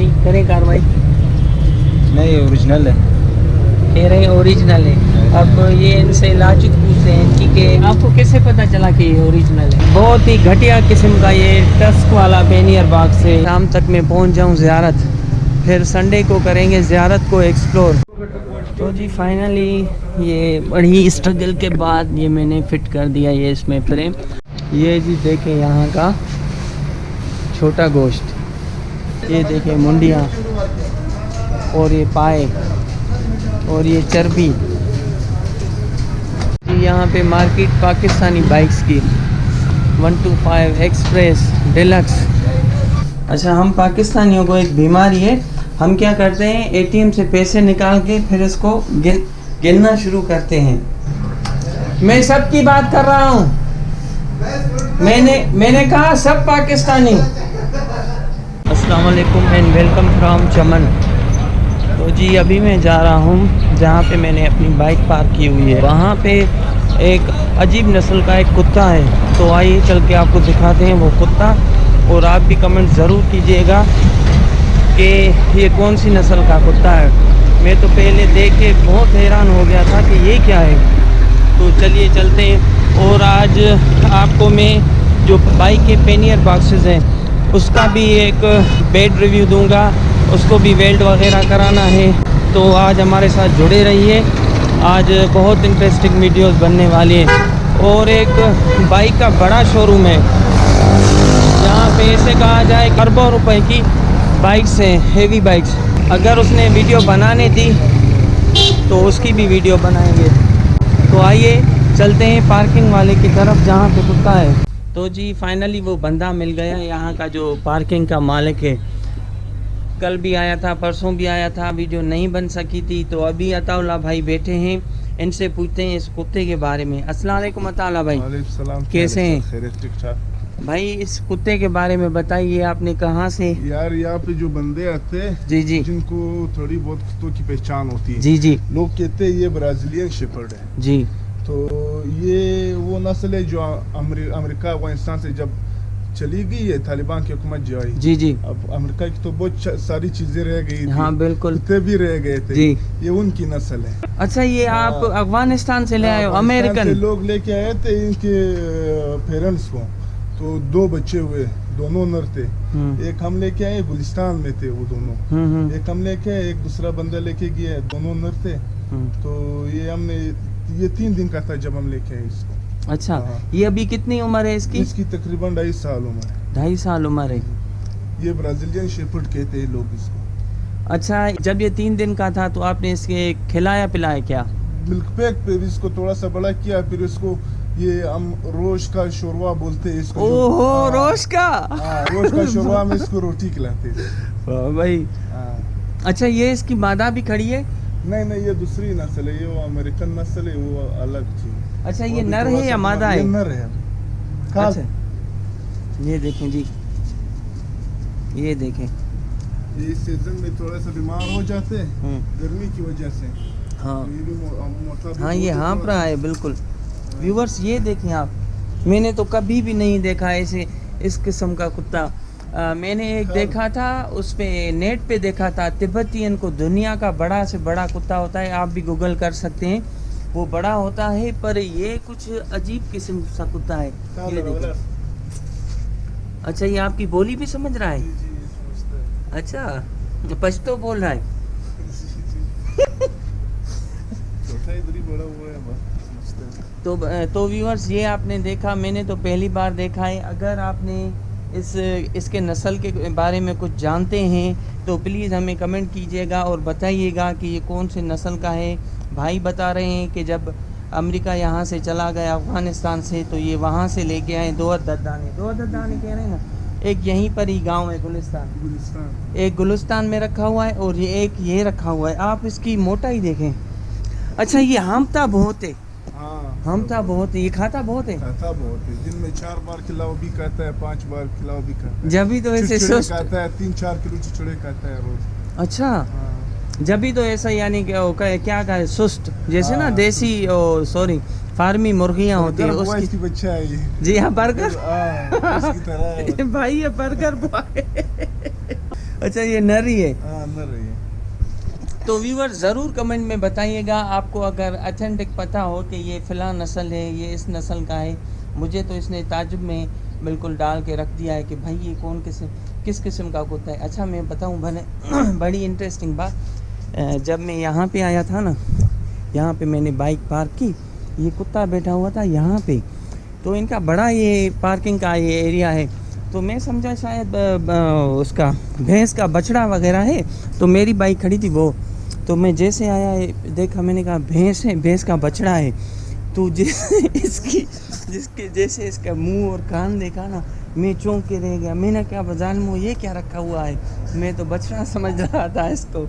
भाई करें कार्रवाई। नहीं ओरिजिनल है। कह रहे हैं ओरिजिनल है। अब ये इनसे लाजिक पूछ रहे हैं कि आपको कैसे पता चला कि ये ओरिजिनल है। बहुत ही घटिया किस्म का ये टस्क वाला बेनियर बाग से शाम तक मैं पहुंच जाऊं ज़ियारत, फिर संडे को करेंगे ज़ियारत को एक्सप्लोर। तो जी फाइनली ये बड़ी स्ट्रगल के बाद ये मैंने फिट कर दिया ये इसमें फ्रेम। ये जी देखें यहाँ का छोटा गोश्त, ये देखें मुंडियाँ और ये पाए और ये चर्बी। यहाँ पे मार्केट पाकिस्तानी बाइक्स की 125 एक्सप्रेस डिलक्स। अच्छा, हम पाकिस्तानियों को एक बीमारी है, हम क्या करते हैं एटीएम से पैसे निकाल के फिर इसको गिनना शुरू करते हैं। मैं सब की बात कर रहा हूँ, मैंने कहा सब पाकिस्तानी। अस्सलाम वालेकुम एंड वेलकम फ्रॉम चमन। तो जी अभी मैं जा रहा हूँ जहाँ पे मैंने अपनी बाइक पार्क की हुई है, वहाँ पे एक अजीब नस्ल का एक कुत्ता है। तो आइए चल के आपको दिखाते हैं वो कुत्ता, और आप भी कमेंट ज़रूर कीजिएगा कि ये कौन सी नस्ल का कुत्ता है। मैं तो पहले देख के बहुत हैरान हो गया था कि ये क्या है। तो चलिए चलते हैं, और आज आपको मैं जो बाइक के पेनियर बॉक्सेस हैं उसका भी एक बेड रिव्यू दूंगा, उसको भी वेल्ड वगैरह कराना है। तो आज हमारे साथ जुड़े रहिए, आज बहुत इंटरेस्टिंग वीडियोस बनने वाली हैं। और एक बाइक का बड़ा शोरूम है जहाँ पे ऐसे कहा जाए अरबों रुपए की बाइक्स हैं, हेवी बाइक्स। अगर उसने वीडियो बनाने दी तो उसकी भी वीडियो बनाएंगे। तो आइए चलते हैं पार्किंग वाले की तरफ जहाँ पे कुत्ता है। तो जी फाइनली वो बंदा मिल गया, यहाँ का जो पार्किंग का मालिक है। कल भी आया था, परसों भी आया था, वीडियो नहीं बन सकी थी। तो अभी अताउल्ला भाई बैठे हैं, इनसे पूछते हैं इस कुत्ते के बारे में। अस्सलाम वालेकुम अताउल्ला भाई, कैसे हैं भाई? इस कुत्ते के बारे में बताइए, आपने कहाँ से? यार यहाँ पे जो बंदे आते हैं जी जी, जिनको थोड़ी बहुत कुत्तों की पहचान होती है, जी जी, लोग कहते हैं ये ब्राजीलियन शेपर्ड है जी। तो ये वो नस्ल है जो अमेरिका अफगानिस्तान से जब चली गई है, तालिबान की हुकूमत जो आई, जी जी, अब अमेरिका की तो बहुत सारी चीजें रह गई थी। हाँ बिल्कुल, कुत्ते भी रह गए थे जी। ये उनकी नस्ल है। अच्छा, ये आप अफगानिस्तान से ले आए हो? अफगानिस्तान से अमेरिकन लोग लेके आए थे इनके पेरेंट्स को, तो 2 बच्चे हुए, दोनों नर थे। एक हम लेके आए, गुलिस्तान में थे वो दोनों। एक हम लेके आए, एक दूसरा बंदा लेके गया, दोनों नर थे। तो ये 3 दिन का था जब हम लेके आए इसको। अच्छा, ये अभी कितनी उम्र है इसकी? इसकी तकरीबन 2.5 साल उम्र है। 2.5 साल उम्र है। ये ब्राजीलियन शेपर्ड कहते हैं लोग इसको। अच्छा, जब ये 3 दिन का था तो आपने इसके खिलाया पिलाया क्या? मिल्क पैक पे इसको थोड़ा सा बड़ा किया, फिर इसको ये हम रोज का शोरवा बोलते हैं इसको। ओहो, रोज का? रोज का शोरवा में इसको रोटी खिलाते हैं भाई। अच्छा, ये इसकी मादा भी खड़ी है? नहीं, ये दूसरी नस्ल है, ये वो अमेरिकन नस्ल है, वो अलग चीज। अच्छा, ये नर है या मादा है? नर है। अच्छा, ये देखें जी, ये देखें, ये सीजन में थोड़ा सा बीमार हो जाते हैं गर्मी की वजह से। हाँ तो ये भी हाँ, ये हाँफ रहा है बिल्कुल। व्यूवर्स ये देखें आप, मैंने तो कभी भी नहीं देखा ऐसे इस किस्म का कुत्ता। मैंने एक देखा था, उस पे नेट पे देखा था, तिब्बतियन को दुनिया का बड़ा से बड़ा कुत्ता होता है, आप भी गूगल कर सकते हैं, वो बड़ा होता है। पर ये कुछ अजीब किस्म सा कुत्ता है, ये देखो। अच्छा, ये आपकी बोली भी समझ रहा है? अच्छा, पश्तो बोल रहा है। तो व्यूअर्स ये आपने देखा, मैंने तो पहली बार देखा है। अगर आपने इसके नस्ल के बारे में कुछ जानते हैं तो प्लीज़ हमें कमेंट कीजिएगा और बताइएगा कि ये कौन से नस्ल का है। भाई बता रहे हैं कि जब अमेरिका यहाँ से चला गया अफ़गानिस्तान से, तो ये वहाँ से लेके आए 2 अदद दाने कह रहे हैं ना। एक यहीं पर ही गांव है गुलिस्तान, एक गुलिस्तान में रखा हुआ है और ये एक ये रखा हुआ है। आप इसकी मोटाई देखें। अच्छा, ये हामता बहुत है। हामता बहुत है, ये खाता बहुत है। दिन में 4 बार खिलाओ भी खाता है, 5 बार खिलाओ भी खाता है। जब भी तो ऐसे सुस्त खाता है, 3-4 किलो चिचड़े खाता है रोज। अच्छा, जब भी तो ऐसा, यानी कि क्या कहे, सुस्त जैसे ना देसी सॉरी फार्मी मुर्गियाँ होती है उसकी बच्चा है ये। जी हाँ, बर्गर उसकी तरह भाई, ये बर्गर बॉय। अच्छा ये नर ही है। हाँ अंदर रही है। तो व्यूवर ज़रूर कमेंट में बताइएगा आपको अगर अथेंटिक पता हो कि ये फ़िलहाल नस्ल है, ये इस नस्ल का है। मुझे तो इसने ताजुब में बिल्कुल डाल के रख दिया है कि भाई ये किस किस्म का कुत्ता है। अच्छा मैं बताऊं बने बड़ी इंटरेस्टिंग बात, जब मैं यहाँ पे आया था ना, यहाँ पे मैंने बाइक पार्क की, ये कुत्ता बैठा हुआ था यहाँ पे। तो इनका बड़ा ये पार्किंग का ये एरिया है, तो मैं समझा शायद उसका भैंस का बछड़ा वगैरह है। तो मेरी बाइक खड़ी थी वो, तो मैं जैसे आया देखा, मैंने कहा भैंस है, भैंस का बछड़ा है। तो जिसके जैसे इसका मुंह और कान देखा ना, मैं चौंक के रह गया। मैंने क्या बाजार में ये क्या रखा हुआ है, मैं तो बछड़ा समझ रहा था इसको।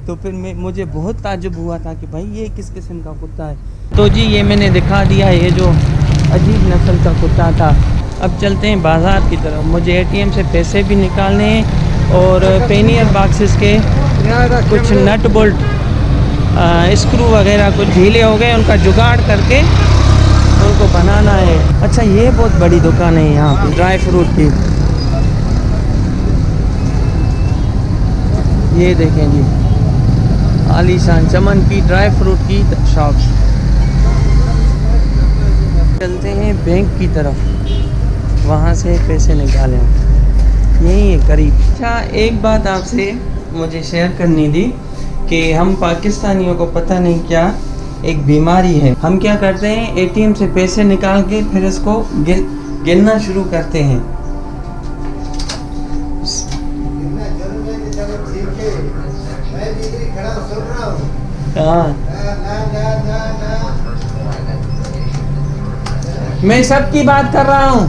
तो फिर मुझे बहुत ताज्जुब हुआ था कि भाई ये किस किस्म का कुत्ता है। तो जी ये मैंने दिखा दिया ये जो अजीब नस्ल का कुत्ता था। अब चलते हैं बाज़ार की तरफ। मुझे एटीएम से पैसे भी निकालने हैं और पेनियर बॉक्सेस के कुछ नट बोल्ट स्क्रू वगैरह कुछ ढीले हो गए, उनका जुगाड़ करके उनको बनाना है। अच्छा ये बहुत बड़ी दुकान है यहाँ पे ड्राई फ्रूट की। ये देखें जी, आलीशान चमन की ड्राई फ्रूट की शॉप। चलते हैं बैंक की तरफ, वहाँ से पैसे निकालें, यही है करीब। अच्छा एक बात आपसे मुझे शेयर करनी थी कि हम पाकिस्तानियों को पता नहीं क्या एक बीमारी है। हम क्या करते हैं, एटीएम से पैसे निकाल के फिर इसको गिनना शुरू करते हैं। हाँ मैं सबकी बात कर रहा हूँ,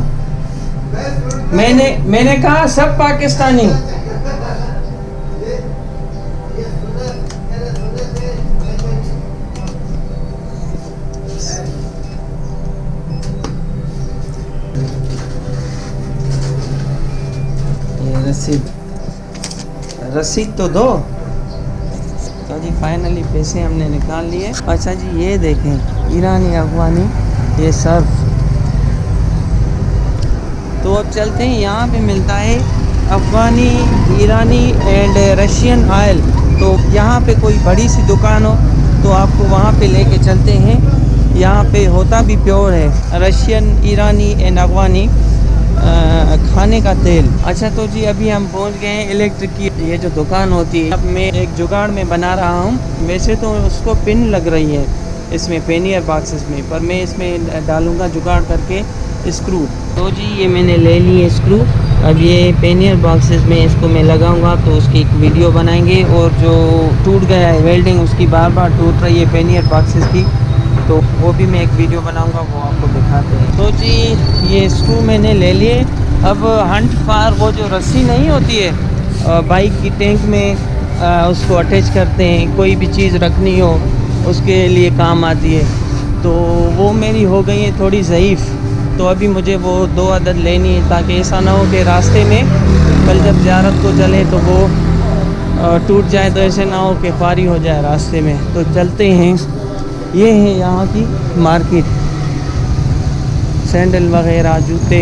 मैंने कहा सब पाकिस्तानी। रसीद तो दो। तो जी फाइनली पैसे हमने निकाल लिए। अच्छा जी ये देखें, ईरानी अफगानी ये सर्फ। तो अब चलते हैं, यहाँ पे मिलता है अफगानी, ईरानी एंड रशियन ऑयल। तो यहाँ पे कोई बड़ी सी दुकान हो तो आपको वहाँ पे लेके चलते हैं। यहाँ पे होता भी प्योर है, रशियन, ईरानी एंड अफगानी खाने का तेल। अच्छा तो जी अभी हम पहुंच गए हैं इलेक्ट्रिक की ये जो दुकान होती है। अब मैं एक जुगाड़ में बना रहा हूं। वैसे तो उसको पिन लग रही है इसमें पेनियर बॉक्सेस में, पर मैं इसमें डालूंगा जुगाड़ करके स्क्रू। तो जी ये मैंने ले लिए स्क्रू। अब ये पेनियर बॉक्सेस में इसको मैं लगाऊंगा तो उसकी एक वीडियो बनाएंगे। और जो टूट गया है वेल्डिंग, उसकी बार बार टूट रही है पेनियर बॉक्सेस की, तो वो भी मैं एक वीडियो बनाऊंगा, वो आपको दिखाते हैं। तो जी ये स्क्रू मैंने ले लिए। अब हंट फार वो जो रस्सी नहीं होती है बाइक की टैंक में, उसको अटैच करते हैं, कोई भी चीज़ रखनी हो उसके लिए काम आती है। तो वो मेरी हो गई है थोड़ी ज़ईफ़, तो अभी मुझे वो 2 अदद लेनी है, ताकि ऐसा ना हो कि रास्ते में कल जब ज़ियारत को चले तो वो टूट जाए, तो ऐसे ना हो कि ख्वारी हो जाए रास्ते में। तो चलते हैं, ये है यहाँ की मार्केट, सैंडल वगैरह, जूते,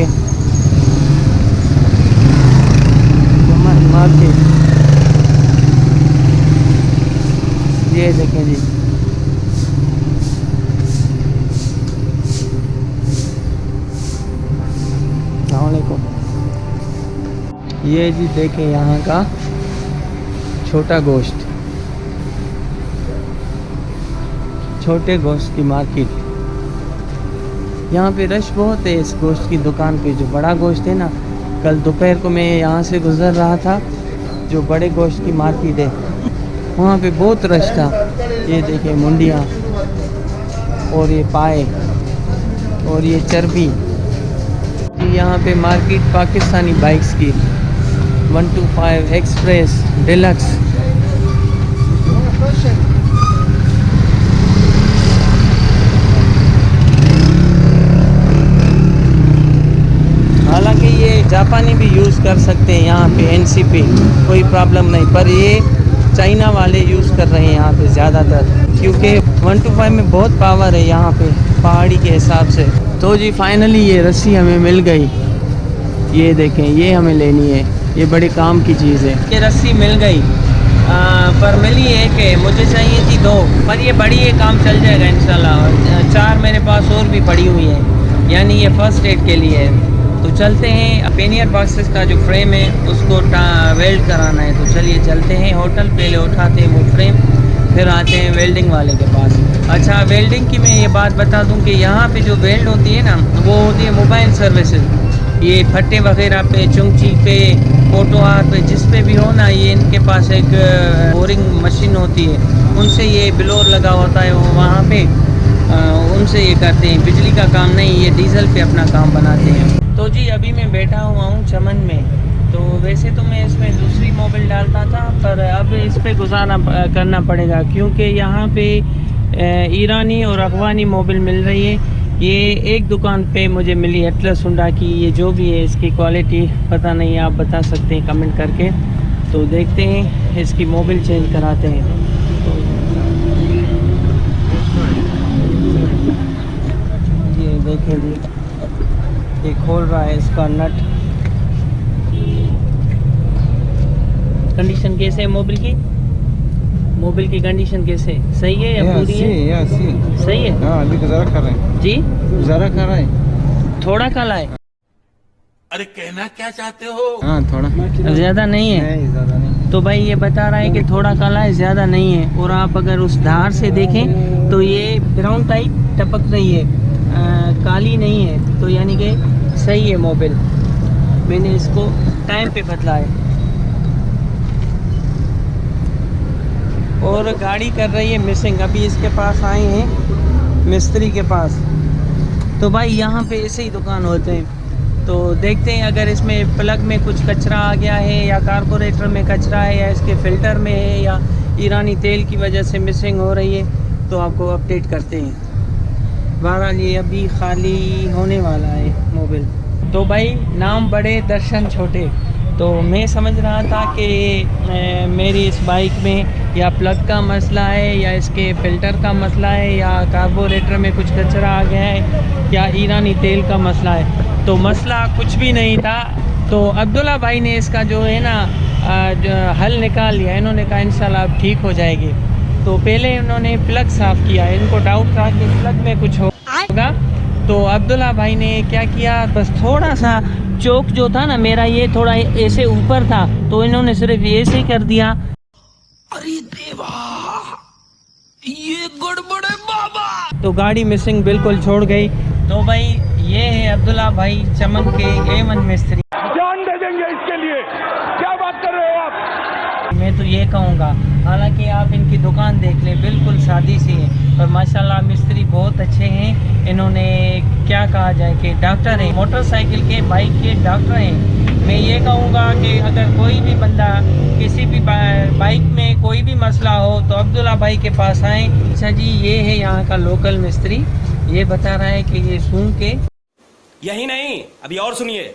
मार्केट। ये देखें जी, अस्सलामुअलैकुम। ये जी देखें यहाँ का छोटा गोश्त, छोटे गोश्त की मार्केट। यहाँ पे रश बहुत है इस गोश्त की दुकान पे। जो बड़ा गोश्त है ना, कल दोपहर को मैं यहाँ से गुज़र रहा था, जो बड़े गोश्त की मार्केट है वहाँ पे बहुत रश था। ये देखिए मुंडियाँ और ये पाए और ये चर्बी। यहाँ पे मार्केट पाकिस्तानी बाइक्स की, 125 एक्सप्रेस, डिलक्स। हालांकि ये जापानी भी यूज़ कर सकते हैं यहाँ पे, एनसीपी, कोई प्रॉब्लम नहीं। पर ये चाइना वाले यूज़ कर रहे हैं यहाँ पे ज़्यादातर, क्योंकि 125 में बहुत पावर है यहाँ पे पहाड़ी के हिसाब से। तो जी फाइनली ये रस्सी हमें मिल गई। ये देखें, ये हमें लेनी है। ये बड़े काम की चीज़ है। ये रस्सी मिल गई पर मिली एक है, मुझे चाहिए थी 2, पर ये बड़ी है, काम चल जाएगा इंशाल्लाह। 4 मेरे पास और भी पड़ी हुई है, यानी ये फर्स्ट एड के लिए है। तो चलते हैं, पेनियर बॉक्सेस का जो फ्रेम है उसको वेल्ड कराना है। तो चलिए चलते हैं होटल, पहले उठाते हैं वो फ्रेम, फिर आते हैं वेल्डिंग वाले के पास। अच्छा, वेल्डिंग की मैं ये बात बता दूं कि यहाँ पे जो वेल्ड होती है ना, वो होती है मोबाइल सर्विसेज। ये फट्टे वगैरह पे, चुंगची पे, फोटोआर पे, जिस पे भी हो ना, ये इनके पास एक बोरिंग मशीन होती है, उनसे ये ब्लोर लगा होता है वो वहाँ पे, उनसे ये करते हैं। बिजली का काम नहीं, ये डीजल पे अपना काम बनाते हैं। तो जी अभी मैं बैठा हुआ हूँ चमन में। तो वैसे तो मैं इसमें दूसरी मोबाइल डालता था, पर अब इस पर गुजारा करना पड़ेगा क्योंकि यहाँ पे ईरानी और अफगानी मोबाइल मिल रही है। ये एक दुकान पे मुझे मिली एटलस हुंडा की, ये जो भी है इसकी क्वालिटी पता नहीं, आप बता सकते हैं कमेंट करके। तो देखते हैं, इसकी मोबाइल चेंज कराते हैं। ये देखें जी, ये खोल रहा है इसका नट। कंडीशन कैसे है मोबाइल की? मोबाइल की कंडीशन कैसे, सही है या पूरी है? सही है। हाँ, अभी गुजारा कर रहे हैं जी, गुजारा कर रहे हैं। थोड़ा काला है। अरे कहना क्या चाहते हो? हाँ, थोड़ा ज्यादा नहीं है। नहीं, ज़्यादा नहीं। तो भाई ये बता रहा है कि थोड़ा काला है, ज़्यादा नहीं है। और आप अगर उस धार से देखें तो ये ब्राउन टाइप टपक रही है, काली नहीं है। तो यानी कि सही है मोबाइल, मैंने इसको टाइम पे बदला है। और गाड़ी कर रही है मिसिंग, अभी इसके पास आए हैं मिस्त्री के पास। तो भाई यहाँ पे ऐसे ही दुकान होते हैं। तो देखते हैं अगर इसमें प्लग में कुछ कचरा आ गया है, या कार्बोरेटर में कचरा है, या इसके फ़िल्टर में है, या ईरानी तेल की वजह से मिसिंग हो रही है, तो आपको अपडेट करते हैं। बहरहाल ये अभी खाली होने वाला है मोबाइल। तो भाई नाम बड़े दर्शन छोटे। तो मैं समझ रहा था कि मेरी इस बाइक में या प्लग का मसला है, या इसके फ़िल्टर का मसला है, या कार्बोरेटर में कुछ कचरा आ गया है, या ईरानी तेल का मसला है। तो मसला कुछ भी नहीं था। तो अब्दुल्ला भाई ने इसका जो है ना हल निकाल लिया। इन्होंने कहा इंशाल्लाह अब ठीक हो जाएगी। तो पहले उन्होंने प्लग साफ़ किया, इनको डाउट था कि प्लग में कुछ होगा। तो अब्दुल्ला भाई ने क्या किया, बस थोड़ा सा चौक जो था ना मेरा, ये थोड़ा ऐसे ऊपर था, तो इन्होंने सिर्फ ऐसे ही कर दिया। अरे देवा, ये गड़बड़ है बाबा। तो गाड़ी मिसिंग बिल्कुल छोड़ गई। तो भाई ये है अब्दुल्ला भाई चमन के A1 मिस्त्री। जान दे देंगे इसके लिए, क्या बात कर रहे हो आप? मैं तो ये कहूँगा, हालांकि आप इनकी दुकान देख लें, बिल्कुल सादी सी है, और माशाल्लाह मिस्त्री बहुत अच्छे हैं। इन्होंने क्या कहा जाए कि डॉक्टर हैं, मोटरसाइकिल के, बाइक के डॉक्टर हैं। मैं ये कहूँगा कि अगर कोई भी बंदा किसी भी बाइक में कोई भी मसला हो तो अब्दुल्ला भाई के पास आएँ। अच्छा जी, ये है यहाँ का लोकल मिस्त्री, ये बता रहा है कि ये सूंघ के, यही नहीं, अभी और सुनिए,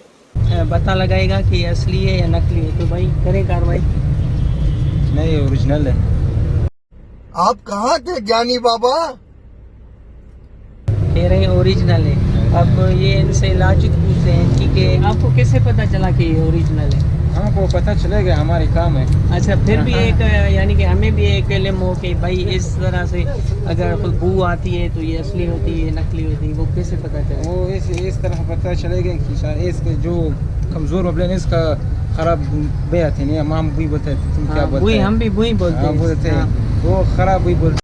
पता लगाएगा कि असली है या नकली है। तो भाई करें कार्रवाई। नहीं, ओरिजिनल है। आप कहाँ थे ज्ञानी बाबा? कह रहे हैं ओरिजिनल है। अब ये इनसे लॉजिक पूछते हैं कि आपको कैसे पता चला कि ये ओरिजिनल है? हमको पता चलेगा, हमारे काम है। अच्छा, फिर भी एक यानी कि हमें भी एक इल्म हो कि भाई इस तरह से अगर कोई बू आती है तो ये असली होती है, नकली होती है, वो कैसे पता चले? वो इस तरह पता चलेगा कि शायद इसके जो कमज़ोर मोबाइल इसका खराब बे आते नहीं, हम बुई बोलते हैं। तुम क्या बोलते हैं? हम भी बुई बोलते हैं। वो खराब बुई बोलते,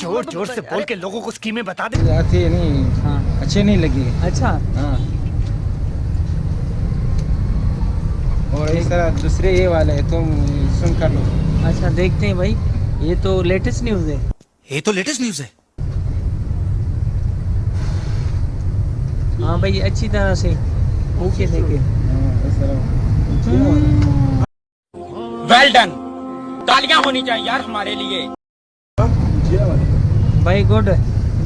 जोर जोर से बोल के लोगों को स्कीमें बता दे। आते नहीं, हाँ, अच्छे नहीं लगे। अच्छा, हाँ, और इस तरह दूसरे ये वाले है, तुम सुन कर लो। अच्छा देखते हैं भाई, ये तो लेटेस्ट न्यूज़ है। ये तो लेटेस्ट न्यूज़ है। हाँ भाई, अच्छी तरह से ओके देखे। इस तरह वेल डन, तालियां होनी चाहिए यार हमारे लिए। भाई गुड,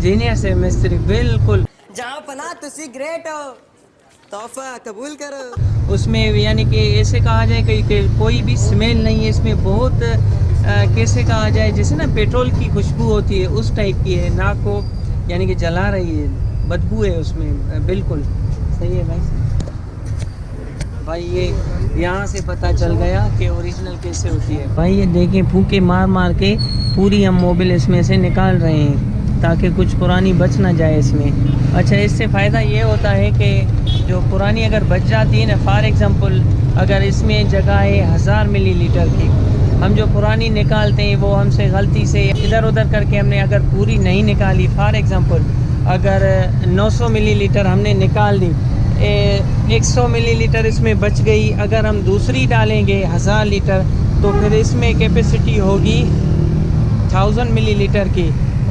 जीनियस है मिस्त्री, बिल्कुल। जहाँ पना तुसी ग्रेट हो, तोहफा कबूल करो। उसमें यानी कि ऐसे कहा जाए कि कोई भी स्मेल नहीं है इसमें। बहुत कैसे कहा जाए, जैसे ना पेट्रोल की खुशबू होती है उस टाइप की है, नाक को यानी कि जला रही है, बदबू है उसमें, बिल्कुल सही है भाई। भाई ये यहाँ से पता चल गया कि ओरिजिनल कैसे होती है। भाई ये देखें, फूके मार मार के पूरी हम मोबिल इसमें से निकाल रहे हैं ताकि कुछ पुरानी बच ना जाए इसमें। अच्छा, इससे फ़ायदा ये होता है कि जो पुरानी अगर बच जाती है ना, फॉर एग्ज़ाम्पल अगर इसमें जगह है 1000 मिलीलीटर की, हम जो पुरानी निकालते हैं वो हमसे गलती से इधर उधर करके हमने अगर पूरी नहीं निकाली, फॉर एग्ज़ाम्पल अगर 900 मिलीलीटर हमने निकाल दी, 100 मिलीलीटर इसमें बच गई, अगर हम दूसरी डालेंगे 1000 लीटर तो फिर इसमें कैपेसिटी होगी 1000 मिलीलीटर की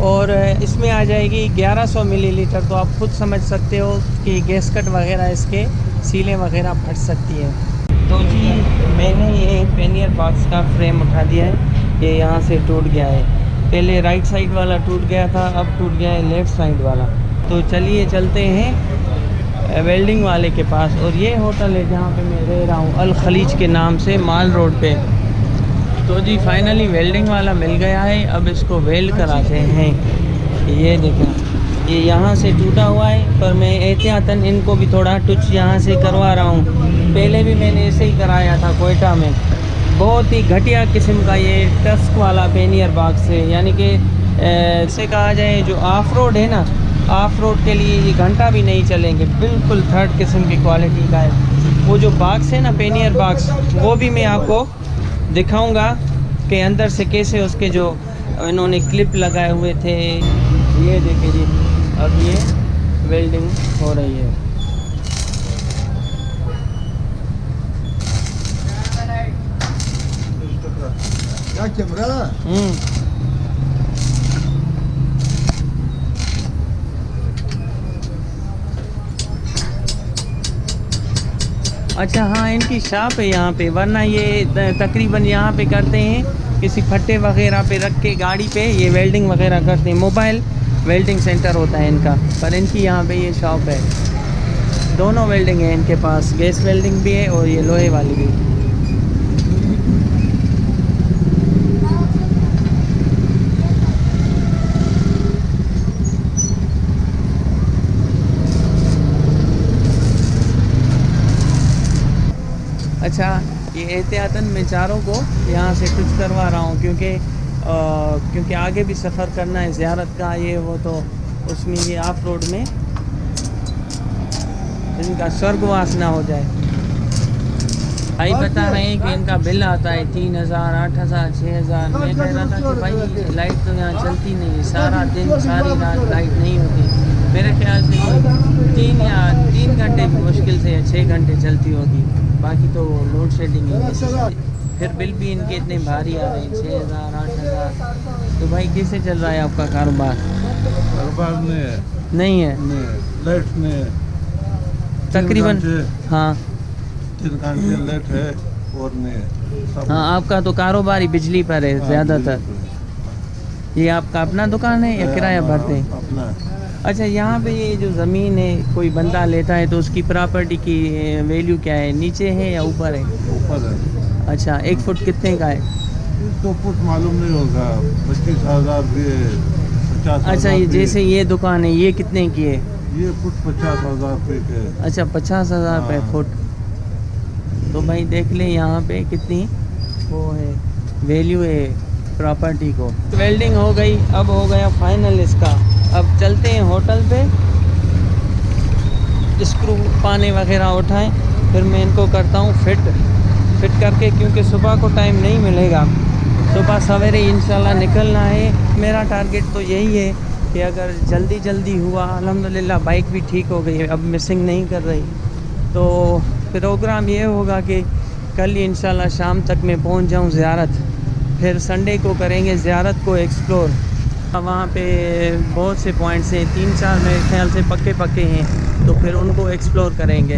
और इसमें आ जाएगी 1100 मिलीलीटर। तो आप खुद समझ सकते हो कि गैसकट वगैरह इसके सीलें वगैरह फट सकती है। तो जी मैंने ये पैनियर बॉक्स का फ्रेम उठा दिया है, ये यहाँ से टूट गया है। पहले राइट साइड वाला टूट गया था, अब टूट गया है लेफ़्ट साइड वाला। तो चलिए चलते हैं वेल्डिंग वाले के पास। और ये होटल है जहाँ पे मैं रह रहा हूँ, अल खलीज के नाम से, माल रोड पे। तो जी फाइनली वेल्डिंग वाला मिल गया है, अब इसको वेल्ड कराते हैं। ये देखें, ये यहाँ से टूटा हुआ है, पर मैं एहतियातन इनको भी थोड़ा टच यहाँ से करवा रहा हूँ। पहले भी मैंने ऐसे ही कराया था कोयटा में। बहुत ही घटिया किस्म का ये टस्क वाला पैनियर बॉक्स है, यानी कि इसे कहा जाए जो ऑफ रोड है ना, ऑफ रोड के लिए ये घंटा भी नहीं चलेंगे, बिल्कुल थर्ड किस्म की क्वालिटी का है। वो जो बॉक्स है ना पैनियर बॉक्स, वो भी मैं आपको दिखाऊंगा कि अंदर से कैसे उसके जो इन्होंने क्लिप लगाए हुए थे। ये देखिए जी, अब ये वेल्डिंग हो रही है। क्या कैमरा? अच्छा हाँ, इनकी शॉप है यहाँ पे, वरना ये तकरीबन यहाँ पे करते हैं किसी फट्टे वगैरह पे रख के गाड़ी पे ये वेल्डिंग वगैरह करते हैं। मोबाइल वेल्डिंग सेंटर होता है इनका, पर इनकी यहाँ पे ये शॉप है। दोनों वेल्डिंग है इनके पास, गैस वेल्डिंग भी है और ये लोहे वाली भी। अच्छा, ये एहतियातन मैं चारों को यहाँ से टच करवा रहा हूँ क्योंकि आगे भी सफ़र करना है ज़ियारत का, ये वो, तो उसमें ये ऑफ रोड में इनका स्वर्गवास ना हो जाए। भाई बता रहे हैं कि इनका बिल आता है 3000, 8000, 6000। मैं कह रहा था कि भाई लाइट तो यहाँ चलती नहीं है, सारा दिन सारी रात लाइट नहीं होती। मेरे ख्याल से 3 घंटे भी मुश्किल से या 6 घंटे चलती होगी, बाकी तो लोड शेडिंग है। फिर बिल भी इनके इतने भारी आ रहे हैं, 6000, 8000। तो भाई कैसे चल रहा है आपका कारोबार? कारोबार नहीं है लाइट में तकरीबन, हाँ 3 घंटे लेट है और नहीं। हाँ, आपका तो कारोबार ही बिजली पर है ज़्यादातर। ये आपका अपना दुकान है या किराया भरते हैं? अपना। अच्छा, यहाँ पे ये जो ज़मीन है कोई बंदा लेता है तो उसकी प्रॉपर्टी की वैल्यू क्या है, नीचे है या ऊपर है? ऊपर है। अच्छा, 1 फुट कितने का है? तो फुट मालूम नहीं होगा, 25,000 भी है, 50,000। अच्छा, ये जैसे ये दुकान है, ये कितने की है? ये फुट 50,000 रुपये के है। अच्छा, 50,000 रुपये हाँ। फुट। तो भाई देख लें यहाँ पे कितनी वो है, वैल्यू है प्रॉपर्टी को। वेल्डिंग हो गई, अब हो गया फाइनल इसका। अब चलते हैं होटल पे, स्क्रू पाने वगैरह उठाएं, फिर मैं इनको करता हूँ फिट करके, क्योंकि सुबह को टाइम नहीं मिलेगा। सुबह सवेरे इंशाल्लाह निकलना है। मेरा टारगेट तो यही है कि अगर जल्दी हुआ, अल्हम्दुलिल्लाह बाइक भी ठीक हो गई है, अब मिसिंग नहीं कर रही, तो प्रोग्राम ये होगा कि कल ही इंशाल्लाह शाम तक मैं पहुंच जाऊं ज़ियारत। फिर संडे को करेंगे ज़ियारत को एक्सप्लोर। वहाँ पे बहुत से पॉइंट्स हैं, 3-4 मेरे ख्याल से पक्के हैं, तो फिर उनको एक्सप्लोर करेंगे।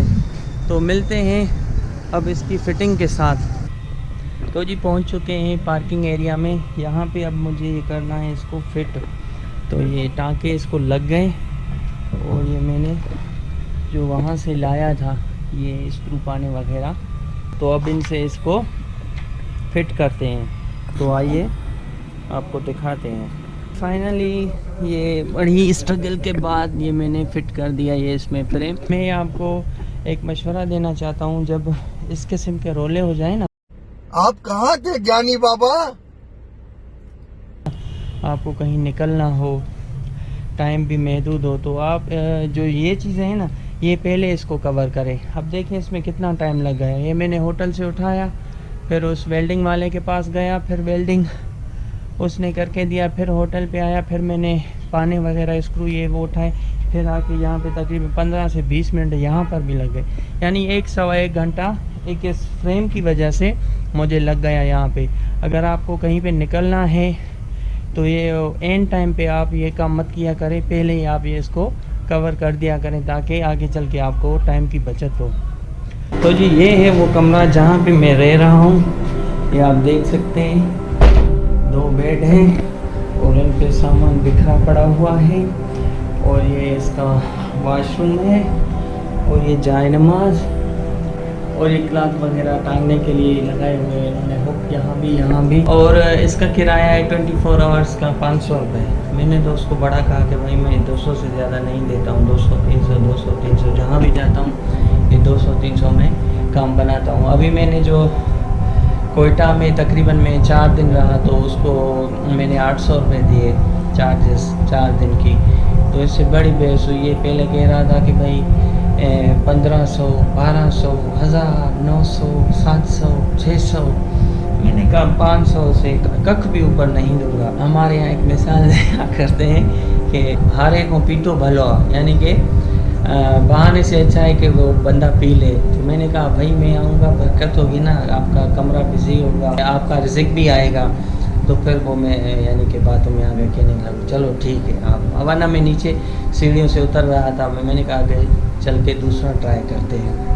तो मिलते हैं अब इसकी फ़िटिंग के साथ। तो जी पहुँच चुके हैं पार्किंग एरिया में। यहाँ पे अब मुझे ये करना है इसको फिट। तो ये टाँके इसको लग गए और ये मैंने जो वहाँ से लाया था ये स्क्रू पाने वगैरह, तो अब इनसे इसको फिट करते हैं। तो आइए आपको दिखाते हैं। फाइनली ये बड़ी स्ट्रगल के बाद ये मैंने फ़िट कर दिया ये इसमें फ्रेम। मैं आपको एक मशवरा देना चाहता हूँ, जब इस किस्म के रोले हो जाए ना, आप कहाँ के ज्ञानी बाबा? आपको कहीं निकलना हो, टाइम भी महदूद हो, तो आप जो ये चीज़ें हैं ना, ये पहले इसको कवर करें। अब देखिए इसमें कितना टाइम लग गया। ये मैंने होटल से उठाया, फिर उस वेल्डिंग वाले के पास गया, फिर वेल्डिंग उसने करके दिया, फिर होटल पे आया, फिर मैंने पाने वगैरह स्क्रू ये वो उठाए, फिर आके यहाँ पे तकरीबन 15 से 20 मिनट यहाँ पर भी लग गए। यानी 1-1.25 घंटा एक इस फ्रेम की वजह से मुझे लग गया यहाँ पे। अगर आपको कहीं पे निकलना है तो ये एंड टाइम पे आप ये काम मत किया करें, पहले ही आप ये इसको कवर कर दिया करें, ताकि आगे चल के आपको टाइम की बचत हो। तो जी ये है वो कमरा जहाँ पे मैं रह रहा हूँ। ये आप देख सकते हैं 2 बेड हैं और इन पे सामान बिखरा पड़ा हुआ है, और ये इसका वॉशरूम है, और ये जाए नमाज, और ये क्लॉथ वगैरह टांगने के लिए लगाए हुए हैं इन्होंने हुक यहाँ भी। और इसका किराया है 24 आवर्स का 500 रुपये। मैंने तो उसको बड़ा कहा कि भाई मैं 200 से ज़्यादा नहीं देता हूँ, 200-300 जहाँ भी जाता हूँ ये 200-300 में काम बनाता हूँ। अभी मैंने जो कोयटा में तकरीबन मैं 4 दिन रहा, तो उसको मैंने 800 रुपये दिए चार्जेस 4 दिन की। तो इससे बड़ी बहस हुई है। पहले कह रहा था कि भाई 1500, 1200, 1000, 900, 700, 600। मैंने कहा 500 से कख भी ऊपर नहीं दूंगा। हमारे यहाँ एक मिसाल दिया करते हैं कि हारे को पीटो भलो, यानी कि बहाने से अच्छा है कि वो बंदा पी ले। तो मैंने कहा भाई मैं आऊँगा, बरकत होगी ना, आपका कमरा बिजी होगा, आपका रिज़्क भी आएगा। तो फिर वो मैं यानी कि बातों में आगे कहने लगा चलो ठीक है आप। वरना मैं नीचे सीढ़ियों से उतर रहा था, मैंने कहा कि चल के दूसरा ट्राई करते हैं।